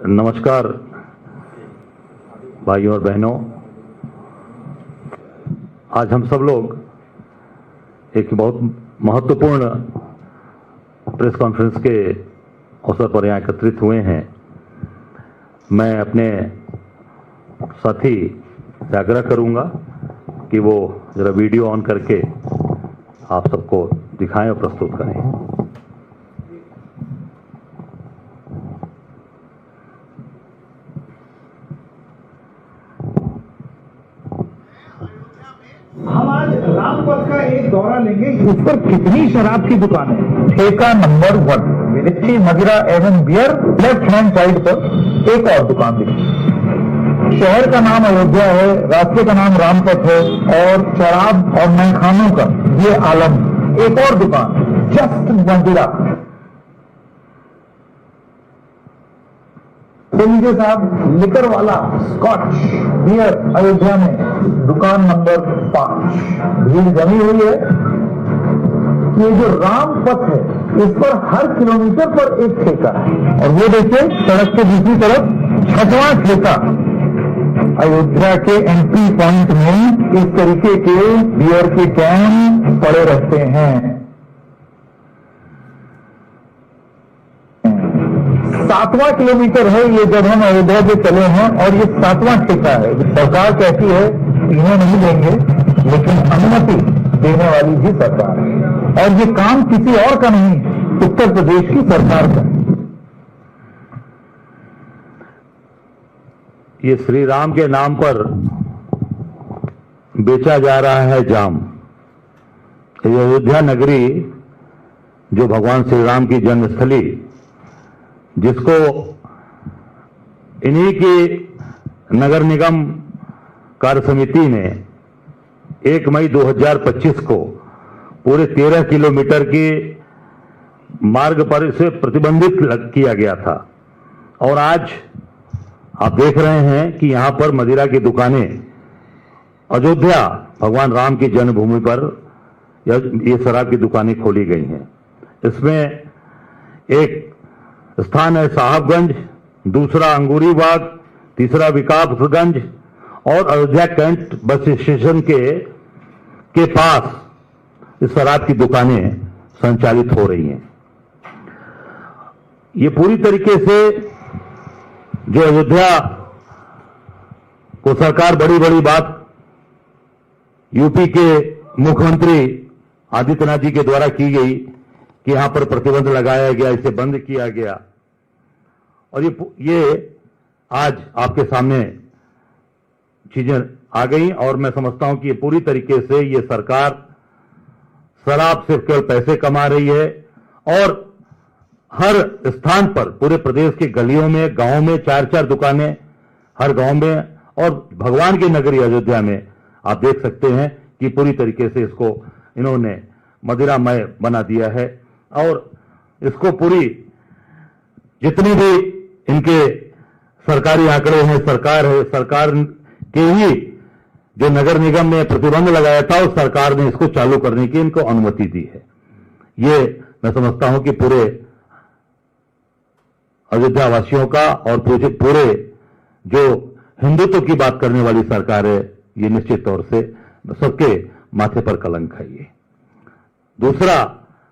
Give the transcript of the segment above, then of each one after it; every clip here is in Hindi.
नमस्कार भाइयों और बहनों, आज हम सब लोग एक बहुत महत्वपूर्ण प्रेस कॉन्फ्रेंस के अवसर पर यहाँ एकत्रित हुए हैं। मैं अपने साथी से आग्रह करूँगा कि वो जरा वीडियो ऑन करके आप सबको दिखाएं और प्रस्तुत करें। हम आज रामपथ का एक दौरा लेंगे। इस पर कितनी शराब की दुकान है? ठेका नंबर 1 विदेशी मदिरा एवं बियर, लेफ्ट हैंड साइड पर एक और दुकान दिखी। शहर का नाम अयोध्या है, रास्ते का नाम रामपथ है और शराब और मैखानों का ये आलम। एक और दुकान जस्ट मदिरा। लीजिए साहब, लिकर वाला स्कॉच बियर अयोध्या में दुकान नंबर 5। भीड़ जमी हुई है। ये जो रामपथ है इस पर हर किलोमीटर पर एक ठेका है और वो देखिए सड़क के दूसरी तरफ 6वां ठेका। अयोध्या के एंट्री पॉइंट में इस तरीके के बियर के कैन पड़े रहते हैं। 7वां किलोमीटर है ये जब हम अयोध्या से चले हैं और ये 7वां ठेका है। सरकार कहती है पीने नहीं देंगे, लेकिन अनुमति देने वाली भी सरकार है और ये काम किसी और का नहीं है, उत्तर प्रदेश की सरकार का है। ये श्री राम के नाम पर बेचा जा रहा है जाम। ये अयोध्या नगरी जो भगवान श्री राम की जन्मस्थली, जिसको इन्हीं की नगर निगम कार्य समिति ने 1 मई 2025 को पूरे 13 किलोमीटर की मार्ग पर इसे प्रतिबंधित किया गया था। और आज आप देख रहे हैं कि यहां पर मदिरा की दुकानें अयोध्या भगवान राम की जन्मभूमि पर ये शराब की दुकानें खोली गई हैं। इसमें एक स्थान है साहबगंज, दूसरा अंगूरी बाग, तीसरा विकासगंज और अयोध्या कैंट बस स्टेशन के पास इस शराब की दुकानें संचालित हो रही हैं। ये पूरी तरीके से जो अयोध्या को सरकार बड़ी बड़ी बात यूपी के मुख्यमंत्री आदित्यनाथ जी के द्वारा की गई कि यहां पर प्रतिबंध लगाया गया, इसे बंद किया गया और ये आज आपके सामने चीजें आ गई। और मैं समझता हूं कि ये पूरी तरीके से ये सरकार शराब से केवल पैसे कमा रही है और हर स्थान पर पूरे प्रदेश के गलियों में, गांवों में 4-4 दुकानें हर गांव में, और भगवान की नगरी अयोध्या में आप देख सकते हैं कि पूरी तरीके से इसको इन्होंने मदिरामय बना दिया है। और इसको पूरी जितनी भी इनके सरकारी आंकड़े हैं, सरकार के ही जो नगर निगम ने प्रतिबंध लगाया था उस सरकार ने इसको चालू करने की इनको अनुमति दी है। ये मैं समझता हूं कि पूरे अयोध्या वासियों का और पूरे जो हिंदुत्व की बात करने वाली सरकार है, ये निश्चित तौर से सबके माथे पर कलंक है। ये दूसरा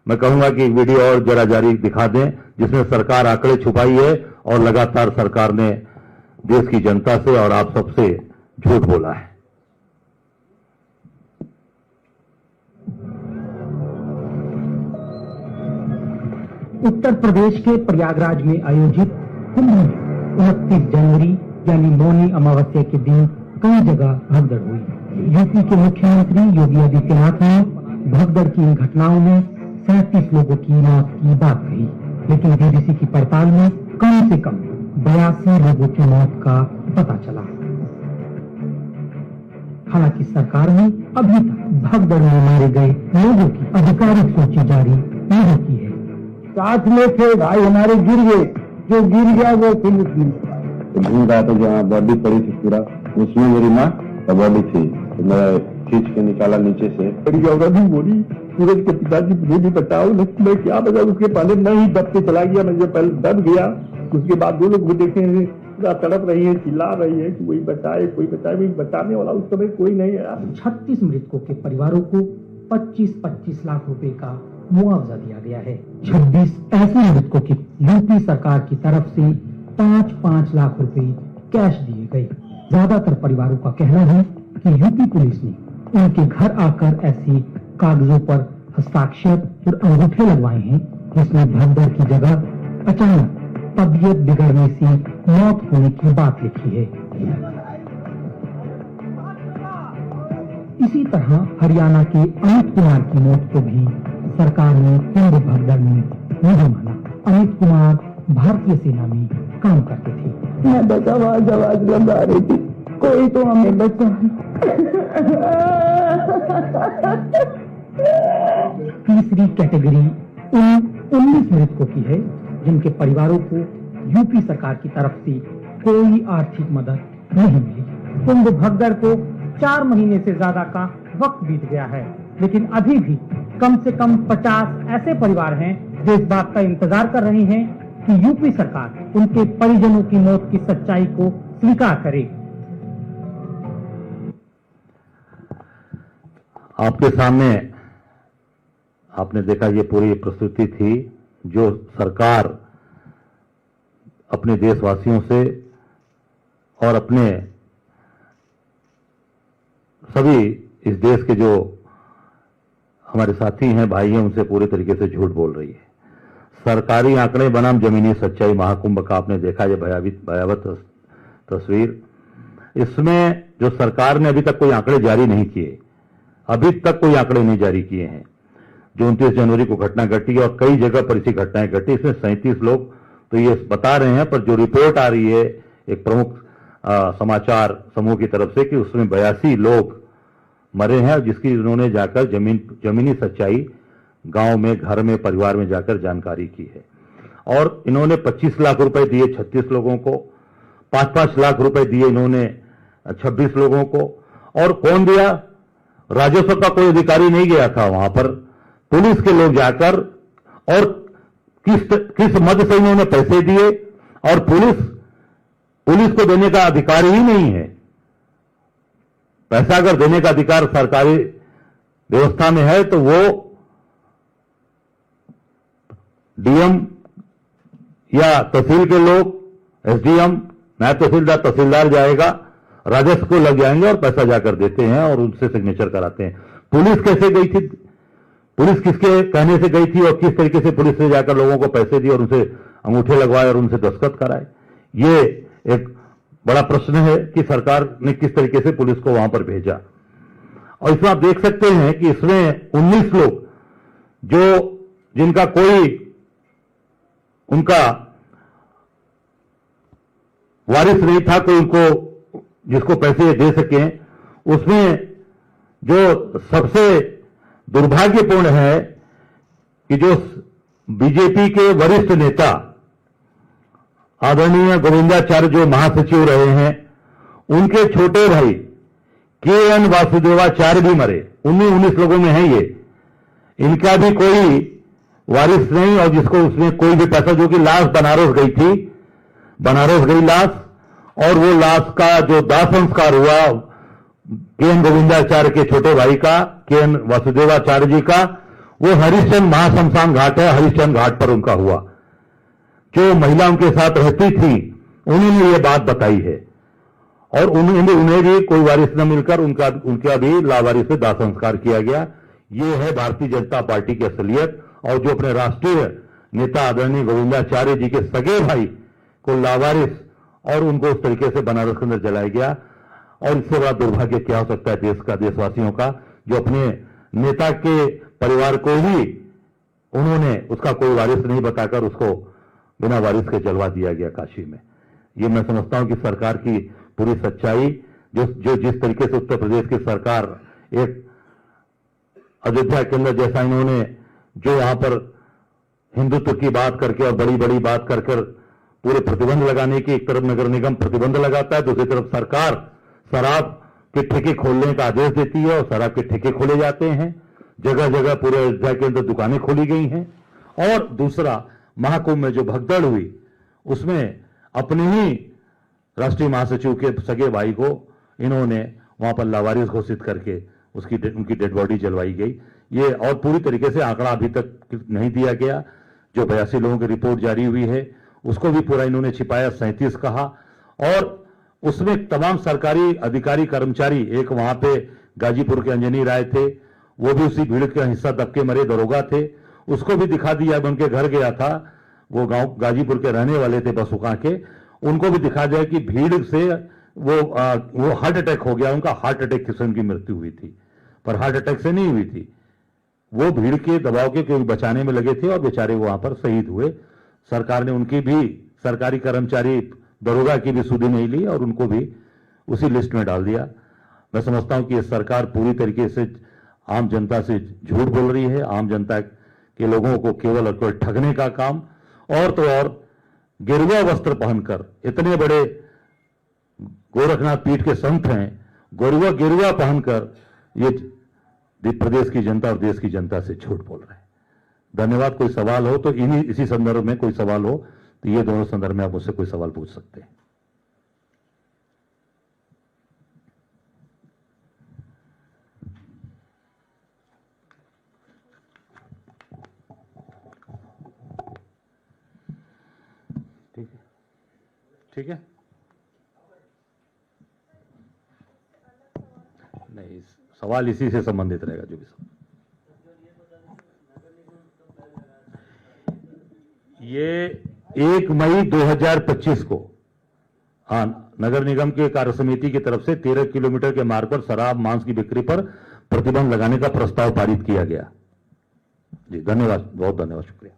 मैं कहूंगा कि वीडियो और जरा जारी दिखा दें जिसमें सरकार आंकड़े छुपाई है और लगातार सरकार ने देश की जनता से और आप सबसे झूठ बोला है। उत्तर प्रदेश के प्रयागराज में आयोजित कुंभ में 29 जनवरी यानी मौनी अमावस्या के दिन कई जगह भगदड़ हुई। यूपी के मुख्यमंत्री योगी आदित्यनाथ ने भगदड़ की इन घटनाओं में 37 लोगों की मौत की बात कही, लेकिन बीबीसी की पड़ताल में कम से कम 82 लोगों की मौत का पता चला। हालांकि सरकार ने अभी तक भगदड़ में मारे गए लोगों की आधिकारिक सूची जारी नहीं की है। साथ में थे भाई हमारे गिर गए, जो गिर गया वो फिर ढूंढ रहा था जहाँ बॉडी पड़ी थी पूरा, उसमें मेरी माँ का बॉडी थी, तो मैं खींच के निकाला नीचे से। बोली सूरज के पिताजी मुझे भी बचाओ, लेकिन मैं क्या बता, उसके पहले मैं ही दब के चला गया। मैं जब पहले दब गया, उसके बाद दो लोग वो देखे तड़प रही है, चिल्ला रही है कि कोई बचाए, कोई बचाए। भाई बचाने वाला उस समय कोई नहीं है। 36 मृतकों के परिवारों को 25-25 लाख रुपए का मुआवजा दिया गया है। 26 ऐसे मृतकों की यूपी सरकार की तरफ से 5-5 लाख रुपए कैश दिए गए। ज्यादातर परिवारों का कहना है कि यूपी पुलिस ने उनके घर आकर ऐसे कागजों पर हस्ताक्षर और अंगूठे लगवाए हैं, जिसमें भगदड़ की जगह अचानक तबीयत बिगड़ने से मौत होने की बात लिखी है। इसी तरह हरियाणा के अमित कुमार की मौत को भी सरकार ने कुंभ भगदड़ में नहीं माना। अमित कुमार भारतीय सेना में काम करते थे। मैं बस आवाज लगा रही थी, कोई तो हमें बचा। तीसरी कैटेगरी उन 19 मृतकों की है जिनके परिवारों को यूपी सरकार की तरफ से कोई आर्थिक मदद नहीं मिली। कुंभ भगदड़ को 4 महीने से ज्यादा का वक्त बीत गया है, लेकिन अभी भी कम से कम 50 ऐसे परिवार हैं जो इस बात का इंतजार कर रहे हैं कि यूपी सरकार उनके परिजनों की मौत की सच्चाई को स्वीकार करे। आपके सामने आपने देखा ये पूरी प्रस्तुति थी जो सरकार अपने देशवासियों से और अपने सभी इस देश के जो हमारे साथी हैं, भाई हैं, उनसे पूरे तरीके से झूठ बोल रही है। सरकारी आंकड़े बनाम जमीनी सच्चाई महाकुंभ का आपने देखा ये भयावह तस्वीर। इसमें जो सरकार ने अभी तक कोई आंकड़े जारी नहीं किए, अभी तक कोई आंकड़े नहीं जारी किए हैं। जो 29 जनवरी को घटना घटी और कई जगह पर ऐसी घटनाएं घटी, इसमें 37 लोग तो ये बता रहे हैं, पर जो रिपोर्ट आ रही है एक प्रमुख समाचार समूह की तरफ से कि उसमें 82 लोग मरे हैं, जिसकी उन्होंने जाकर जमीनी सच्चाई गांव में, घर में, परिवार में जाकर जानकारी की है। और इन्होंने 25 लाख रुपए दिए 36 लोगों को, 5-5 लाख रुपए दिए इन्होंने 26 लोगों को। और कौन दिया? राजस्व का कोई अधिकारी नहीं गया था वहां पर, पुलिस के लोग जाकर, और किस मद से इन्होंने पैसे दिए। और पुलिस को देने का अधिकार ही नहीं है। पैसा अगर देने का अधिकार सरकारी व्यवस्था में है तो वो डीएम या तहसील के लोग, एसडीएम, नायब तहसीलदार, तहसीलदार जाएगा, राजस्व को लग जाएंगे और पैसा जाकर देते हैं और उनसे सिग्नेचर कराते हैं। पुलिस कैसे गई थी? पुलिस किसके कहने से गई थी और किस तरीके से पुलिस से जाकर लोगों को पैसे दिए और उनसे अंगूठे लगवाए और उनसे दस्तखत कराए? ये एक बड़ा प्रश्न है कि सरकार ने किस तरीके से पुलिस को वहां पर भेजा। और इसमें आप देख सकते हैं कि इसमें 19 लोग जिनका कोई उनका वारिस नहीं था, कोई उनको जिसको पैसे दे सके। उसमें जो सबसे दुर्भाग्यपूर्ण है कि जो बीजेपी के वरिष्ठ नेता आदरणीय गोविंदाचार्य जो महासचिव रहे हैं, उनके छोटे भाई के.एन. वासुदेवाचार्य भी मरे। 19 लोगों में है ये। इनका भी कोई वारिस नहीं, और जिसको उसमें कोई भी पैसा, जो कि लाश बनारस गई थी, बनारस गई लाश, और वो लाश का जो दाह संस्कार हुआ के.एन. गोविंदाचार्य के छोटे भाई का, के.एन. वासुदेवाचार्य जी का, वो हरिश्चंद्र महाशमशान घाट है, हरिश्चंद्र घाट पर उनका हुआ। जो महिला उनके साथ रहती थी उन्होंने ये बात बताई है, और उन्हें भी कोई वारिस न मिलकर उनका भी लावारिस से दाह संस्कार किया गया। ये है भारतीय जनता पार्टी की असलियत। और जो अपने राष्ट्रीय नेता आदरणीय गोविंदाचार्य जी के सगे भाई को लावारिस और उनको उस तरीके से बनारस के अंदर जलाया गया। और इससे बड़ा दुर्भाग्य क्या हो सकता है देश का, देशवासियों का, जो अपने नेता के परिवार को ही उन्होंने उसका कोई वारिस नहीं बताकर उसको बिना वारिस के जलवा दिया गया काशी में। ये मैं समझता हूं कि सरकार की पूरी सच्चाई, जो जिस तरीके से उत्तर प्रदेश की सरकार एक अयोध्या के अंदर जैसा इन्होंने जो यहां पर हिंदुत्व की बात करके और बड़ी बड़ी बात कर पूरे प्रतिबंध लगाने की, एक तरफ नगर निगम प्रतिबंध लगाता है, दूसरी तरफ सरकार शराब के ठेके खोलने का आदेश देती है और शराब के ठेके खोले जाते हैं। जगह जगह पूरे अयोध्या के अंदर दुकानें खोली गई हैं। और दूसरा, महाकुंभ में जो भगदड़ हुई उसमें अपने ही राष्ट्रीय महासचिव के सगे भाई को इन्होंने वहां पर लावारिस घोषित करके उनकी डेड बॉडी जलवाई गई। ये और पूरी तरीके से आंकड़ा अभी तक नहीं दिया गया। जो 82 लोगों की रिपोर्ट जारी हुई है उसको भी पूरा इन्होंने छिपाया, 37 कहा। और उसमें तमाम सरकारी अधिकारी कर्मचारी, एक वहां पे गाजीपुर के अंजनी राय थे, वो भी उसी भीड़ का हिस्सा दबके मरे दरोगा थे, उसको भी दिखा दिया। उनके घर गया था, वो गांव गाजीपुर के रहने वाले थे बसुका के, उनको भी दिखा दिया कि भीड़ से वो हार्ट अटैक हो गया, उनका हार्ट अटैक से उनकी मृत्यु हुई थी, पर हार्ट अटैक से नहीं हुई थी, वो भीड़ के दबाव के क्योंकि बचाने में लगे थे और बेचारे वहां पर शहीद हुए। सरकार ने उनकी भी, सरकारी कर्मचारी दरोगा की भी सुधि नहीं ली और उनको भी उसी लिस्ट में डाल दिया। मैं समझता हूं कि ये सरकार पूरी तरीके से आम जनता से झूठ बोल रही है, आम जनता के लोगों को केवल और केवल ठगने का काम। और तो और गेरुआ वस्त्र पहनकर, इतने बड़े गोरखनाथ पीठ के संत हैं, गेरुआ पहनकर ये प्रदेश की जनता और देश की जनता से झूठ बोल रहे हैं। धन्यवाद। कोई सवाल हो तो इसी संदर्भ में कोई सवाल हो तो ये दोनों संदर्भ में आप मुझसे कोई सवाल पूछ सकते हैं। ठीक है, नहीं, सवाल इसी से संबंधित रहेगा जो भी सवाल। ये 1 मई 2025 को नगर निगम के कार्य समिति की तरफ से 13 किलोमीटर के मार्ग पर शराब मांस की बिक्री पर प्रतिबंध लगाने का प्रस्ताव पारित किया गया। जी धन्यवाद, बहुत धन्यवाद, शुक्रिया।